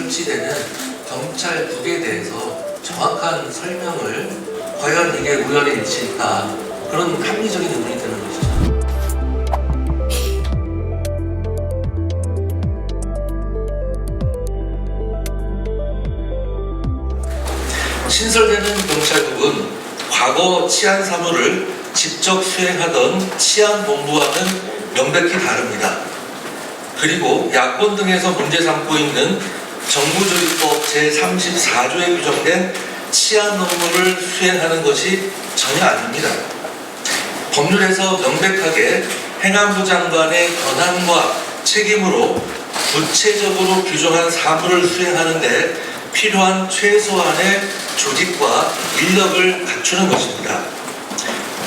설치되는 경찰국에 대해서 정확한 설명을 과연 이게 우연의 일치일까 그런 합리적인 의문이 드는 것이죠. 신설되는 경찰국은 과거 치안 사무를 직접 수행하던 치안본부와는 명백히 다릅니다. 그리고 야권 등에서 문제 삼고 있는 정부조직법 제34조에 규정된 치안 업무를 수행하는 것이 전혀 아닙니다. 법률에서 명백하게 행안부 장관의 권한과 책임으로 구체적으로 규정한 사무를 수행하는 데 필요한 최소한의 조직과 인력을 갖추는 것입니다.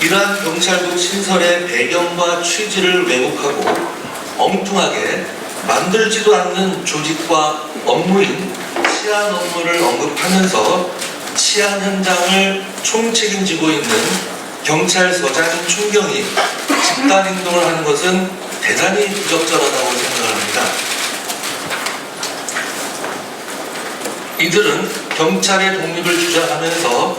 이러한 경찰국 신설의 배경과 취지를 왜곡하고 엉뚱하게 만들지도 않는 조직과 업무인 치안 업무를 언급하면서 치안 현장을 총책임지고 있는 경찰서장인 총경이 집단 행동을 하는 것은 대단히 부적절하다고 생각을 합니다. 이들은 경찰의 독립을 주장하면서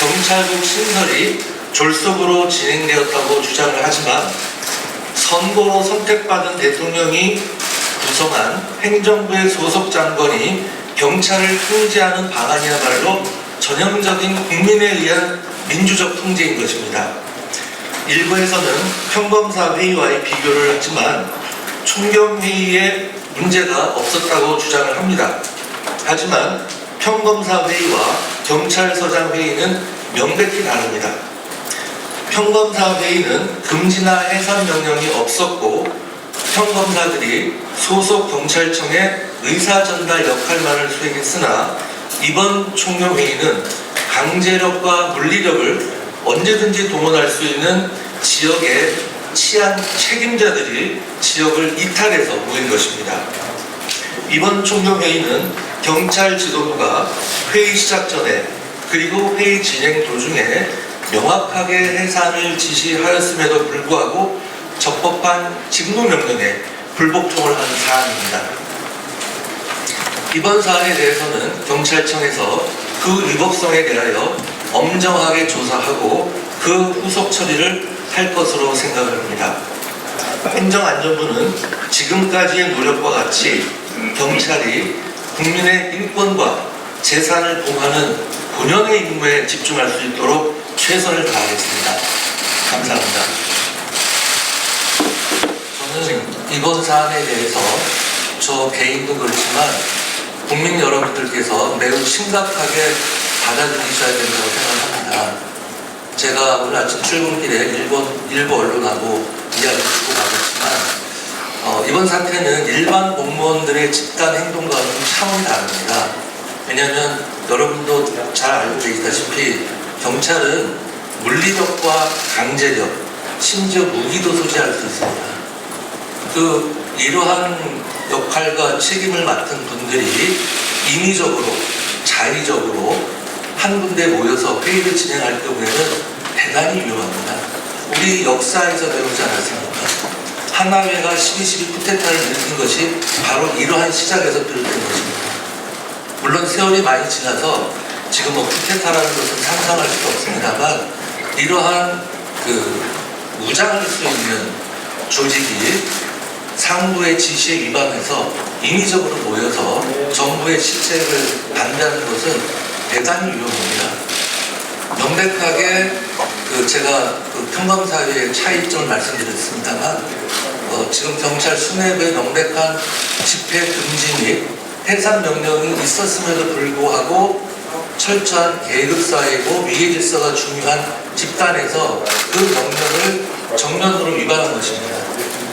경찰국 신설이 졸속으로 진행되었다고 주장을 하지만 선거로 선택받은 대통령이 구성한 행정부의 소속 장관이 경찰을 통제하는 방안이야말로 전형적인 국민에 의한 민주적 통제인 것입니다. 일부에서는 평검사 회의와의 비교를 하지만 총경회의에 문제가 없었다고 주장을 합니다. 하지만 평검사 회의와 경찰서장 회의는 명백히 다릅니다. 평검사 회의는 금지나 해산 명령이 없었고 평검사들이 소속 경찰청의 의사 전달 역할만을 수행했으나 이번 총경회의는 강제력과 물리력을 언제든지 동원할 수 있는 지역의 치안 책임자들이 지역을 이탈해서 모인 것입니다. 이번 총경회의는 경찰 지도부가 회의 시작 전에 그리고 회의 진행 도중에 명확하게 해산을 지시하였음에도 불구하고 적법한 직무명령에 불복종을 한 사안입니다. 이번 사안에 대해서는 경찰청에서 그 위법성에 대하여 엄정하게 조사하고 그 후속 처리를 할 것으로 생각을 합니다. 행정안전부는 지금까지의 노력과 같이 경찰이 국민의 인권과 재산을 보호하는 본연의 임무에 집중할 수 있도록 최선을 다하겠습니다. 감사합니다. 저는 이번 사안에 대해서 저 개인도 그렇지만 국민 여러분들께서 매우 심각하게 받아들이셔야 된다고 생각합니다. 제가 오늘 아침 출근길에 일부 언론하고 이야기를 듣고 가겠지만 이번 사태는 일반 공무원들의 집단 행동과는 차원이 다릅니다. 왜냐하면 여러분도 잘 알고 계시다시피 경찰은 물리력과 강제력, 심지어 무기도 소지할 수 있습니다. 이러한 역할과 책임을 맡은 분들이 인위적으로, 자의적으로 한 군데 모여서 회의를 진행할 경우에는 대단히 위험합니다. 우리 역사에서 배우지 않았습니까? 하나회가 12.12 쿠데타를 일으킨 것이 바로 이러한 시작에서 비롯된 것입니다. 물론 세월이 많이 지나서 지금 쿠데타라는 것은 상상할 수도 없습니다만 이러한 무장할 수 있는 조직이 상부의 지시에 위반해서 인위적으로 모여서 정부의 실책을 반대하는 것은 대단히 위험합니다. 명백하게 제가 평검사회의 차이점을 말씀드렸습니다만 지금 경찰 수뇌부의 명백한 집회 금지 및 해산 명령이 있었음에도 불구하고 철저한 계급 사회고 위계 질서가 중요한 집단에서 그 명령을 정면으로 위반한 것입니다.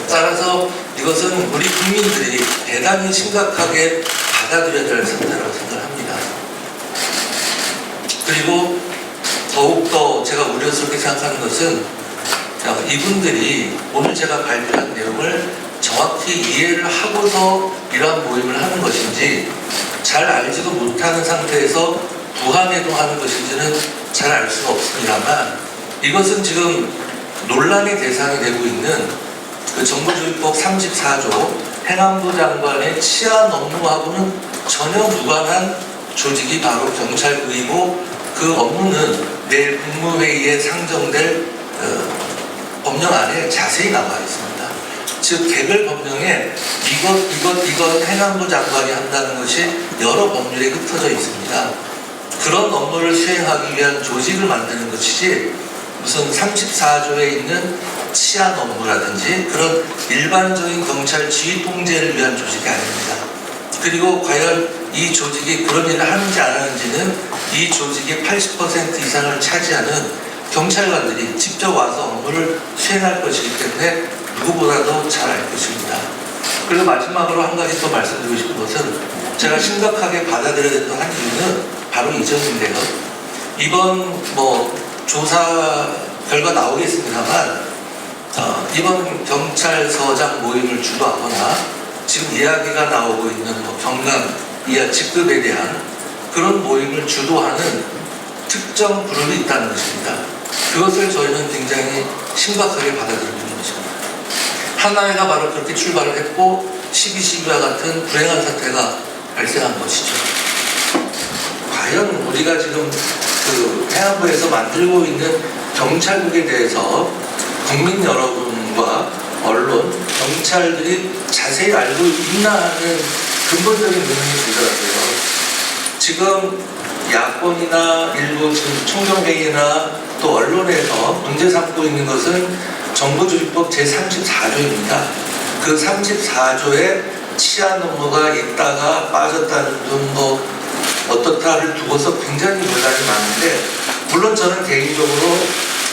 따라서 이것은 우리 국민들이 대단히 심각하게 받아들여야 될 상태라고 생각합니다. 그리고 더욱더 제가 우려스럽게 생각하는 것은 이분들이 오늘 제가 발표한 내용을 정확히 이해를 하고서 이러한 모임을 하는 것인지 잘 알지도 못하는 상태에서 부하내동하는 것인지는 잘 알 수가 없습니다만 이것은 지금 논란의 대상이 되고 있는 정부조직법 34조 행안부 장관의 치안 업무하고는 전혀 무관한 조직이 바로 경찰국이고 그 업무는 내일 국무회의에 상정될 법령 안에 자세히 나와 있습니다. 즉 개별 법령에 이것 행안부 장관이 한다는 것이 여러 법률에 흩어져 있습니다. 그런 업무를 수행하기 위한 조직을 만드는 것이지 무슨 34조에 있는 치안 업무라든지 그런 일반적인 경찰 지휘 통제를 위한 조직이 아닙니다. 그리고 과연 이 조직이 그런 일을 하는지 안 하는지는 이 조직의 80% 이상을 차지하는 경찰관들이 직접 와서 업무를 수행할 것이기 때문에 누구보다도 잘 알 것입니다. 그리고 마지막으로 한 가지 더 말씀드리고 싶은 것은 제가 심각하게 받아들여야 된다는 한 이유는 바로 이 점인데요. 이번 조사 결과 나오겠습니다만 이번 경찰서장 모임을 주도하거나 지금 이야기가 나오고 있는 경감 이하 직급에 대한 그런 모임을 주도하는 특정 그룹이 있다는 것입니다. 그것을 저희는 굉장히 심각하게 받아들이는 것입니다. 하나회가 바로 그렇게 출발을 했고 12.12와 같은 불행한 사태가 발생한 것이죠. 과연 우리가 지금 그 해안부에서 만들고 있는 경찰국에 대해서 국민 여러분과 언론, 경찰들이 자세히 알고 있나 하는 근본적인 의문이 들더라고요. 지금 야권이나 일부 지금 총정회의나 또 언론에서 문제 삼고 있는 것은 정부조직법 제34조입니다. 그 34조에 치안 업무가 있다가 빠졌다는 등 어떻다를 두고서 굉장히 논란이 많은데, 물론 저는 개인적으로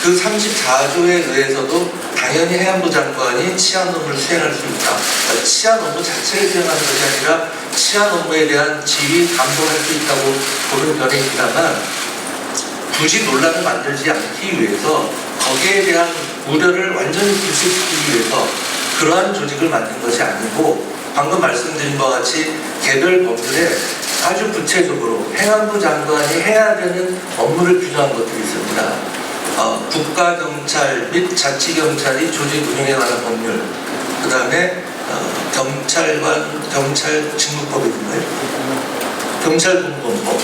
그 34조에 의해서도 당연히 해안부 장관이 치안 업무를 수행할 수 있다. 치안 업무 자체를 수행하는 것이 아니라 치안 업무에 대한 지휘, 감독할 수 있다고 보는 편에 있다만, 굳이 논란을 만들지 않기 위해서 거기에 대한 우려를 완전히 불식시키기 위해서 그러한 조직을 만든 것이 아니고, 방금 말씀드린 바와 같이 개별 법률에 아주 구체적으로 행안부 장관이 해야 되는 업무를 규정한 것들이 있습니다. 국가경찰 및 자치경찰이 조직 운영에 관한 법률, 그 다음에 경찰 직무법이 있나요? 경찰공무원법.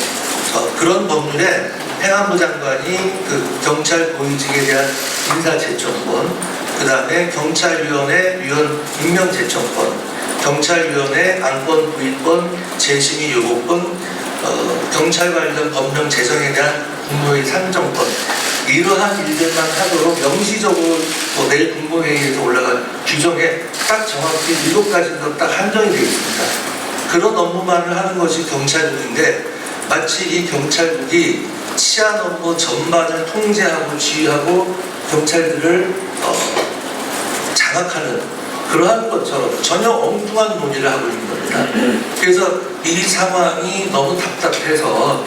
그런 법률에 행안부 장관이 그 경찰 고위직에 대한 인사제청권, 그 다음에 경찰위원회 위원 임명제청권, 경찰위원회 안건 부의권, 재심의 요구권, 경찰 관련 법령 제정에 대한 국무회의 상정권, 이러한 일들만 하도록 명시적으로 내일 국무회의에서 올라갈 규정에 딱 정확히 7가지로 딱 한정이 되어 있습니다. 그런 업무만을 하는 것이 경찰국인데, 마치 이 경찰국이 치안 업무 전반을 통제하고 지휘하고 경찰들을 장악하는 그러한 것처럼 전혀 엉뚱한 논의를 하고 있는 겁니다. 그래서 이 상황이 너무 답답해서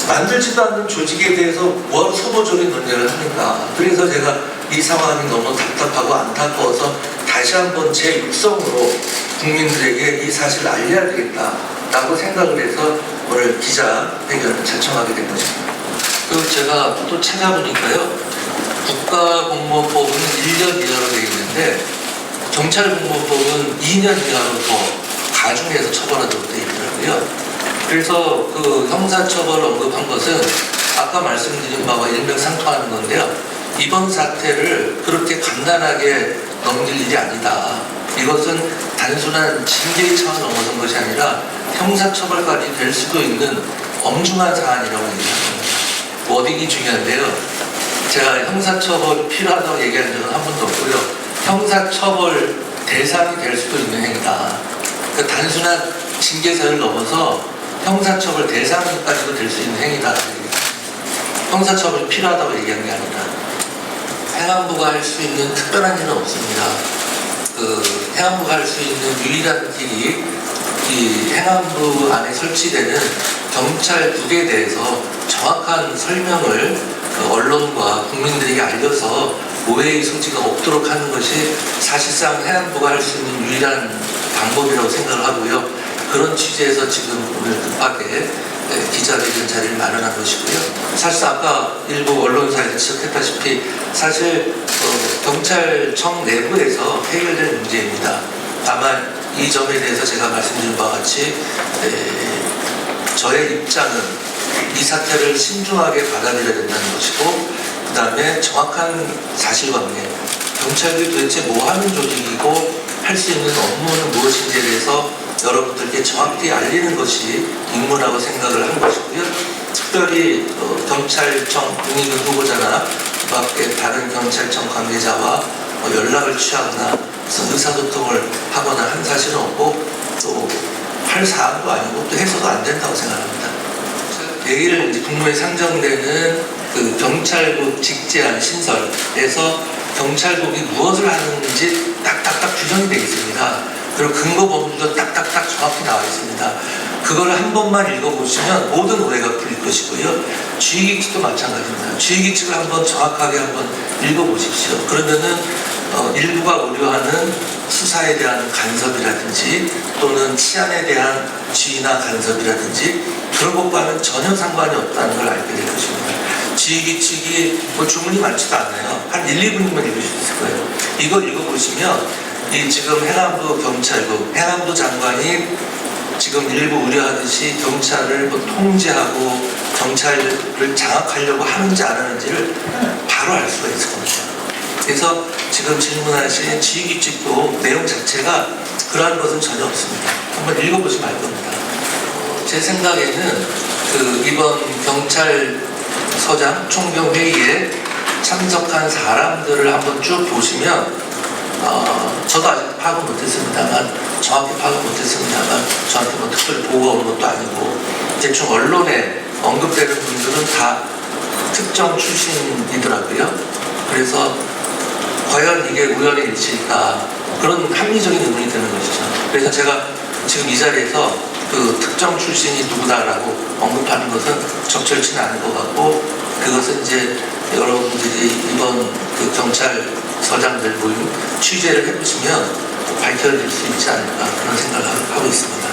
만들지도 않는 조직에 대해서 뭘 소모적인 논의를 합니까? 그래서 제가 이 상황이 너무 답답하고 안타까워서 다시 한번 제 육성으로 국민들에게 이 사실을 알려야 되겠다라고 생각을 해서 오늘 기자회견을 자청하게 된 것입니다. 그리고 제가 또 찾아보니까요, 국가공무원법은 1년 이하로 되어 있는데 경찰공무원법은 2년 이하로 더 가중해서 처벌하도록 되어 있더라고요. 그래서 그 형사처벌을 언급한 것은 아까 말씀드린 바와 일맥상통하는 건데요. 이번 사태를 그렇게 간단하게 넘길 일이 아니다. 이것은 단순한 징계의 차원을 넘어선 것이 아니라 형사처벌까지 될 수도 있는 엄중한 사안이라고 얘기합니다. 워딩이 중요한데요. 제가 형사처벌이 필요하다고 얘기한 적은 한 번도 없고요. 형사처벌 대상이 될 수도 있는 행위다. 그러니까 단순한 징계사를 넘어서 형사처벌 대상까지도 될 수 있는 행위다. 형사처벌이 필요하다고 얘기한 게 아니라 행안부가 할 수 있는 특별한 일은 없습니다. 그 행안부가 할 수 있는 유일한 길이 이 행안부 안에 설치되는 경찰국에 대해서 정확한 설명을 언론과 국민들에게 알려서 오해의 소지가 없도록 하는 것이 사실상 행안부가 할 수 있는 유일한 방법이라고 생각을 하고요. 그런 취지에서 지금 오늘 급하게 기자회견 자리를 마련한 것이고요. 사실 아까 일부 언론사에서 지적했다시피 사실 경찰청 내부에서 해결될 문제입니다. 다만 이 점에 대해서 제가 말씀드린 바와 같이 저의 입장은 이 사태를 신중하게 받아들여야 된다는 것이고, 그 다음에 정확한 사실관계, 경찰이 도대체 뭐 하는 조직이고 할 수 있는 업무는 무엇인지에 대해서 여러분들께 정확히 알리는 것이 임무라고 생각을 한 것이고요. 특별히 경찰청 국민군 후보자나 그 밖에 다른 경찰청 관계자와 연락을 취하거나 의사소통을 하거나 한 사실은 없고, 또 할 사안도 아니고 또 해서도 안 된다고 생각합니다. 내일 이제 국무에 상정되는 그 경찰국 직제안 신설에서 경찰국이 무엇을 하는지 딱딱딱 규정이 되어 있습니다. 그리고 근거 범위도 딱딱딱 정확히 나와 있습니다. 그걸 한 번만 읽어보시면 모든 오해가 풀릴 것이고요. 주의기칙도 마찬가지입니다. 주의기칙을 한번 정확하게 한번 읽어보십시오. 그러면은 일부가 우려하는 수사에 대한 간섭이라든지 또는 치안에 대한 지휘나 간섭이라든지 그런 것과는 전혀 상관이 없다는 걸 알게 될 것입니다. 주의기칙이 뭐 주문이 많지도 않아요. 한 1, 2분이면 읽을 수 있을 거예요. 이걸 읽어보시면 이 지금 행안부 경찰국, 행안부 장관이 지금 일부 우려하듯이 경찰을 뭐 통제하고 경찰을 장악하려고 하는지 안 하는지를 바로 알 수가 있을 겁니다. 그래서 지금 질문하신 지휘규칙도 내용 자체가 그러한 것은 전혀 없습니다. 한번 읽어보시면 알 겁니다. 제 생각에는 그 이번 경찰서장 총경회의에 참석한 사람들을 한번 쭉 보시면 저도 아직 파악은 못했습니다만, 정확히 파악은 못했습니다만, 저한테 뭐 특별히 보고가 온 것도 아니고, 대충 언론에 언급되는 분들은 다 특정 출신이더라고요. 그래서 과연 이게 우연의 일치일까, 그런 합리적인 의문이 드는 것이죠. 그래서 제가 지금 이 자리에서 그 특정 출신이 누구다라고 언급하는 것은 적절치는 않은 것 같고, 그것은 이제 여러분들이 이번 그 경찰서장들 모임 취재를 해보시면 밝혀질 수 있지 않을까 그런 생각을 하고 있습니다.